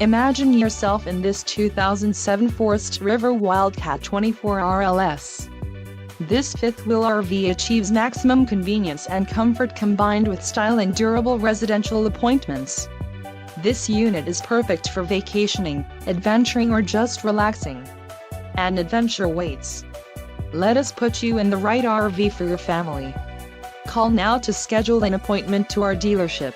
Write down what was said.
Imagine yourself in this 2007 Forest River Wildcat 24 RLS. This fifth-wheel RV achieves maximum convenience and comfort combined with style and durable residential appointments. This unit is perfect for vacationing, adventuring or just relaxing. An adventure waits. Let us put you in the right RV for your family. Call now to schedule an appointment to our dealership.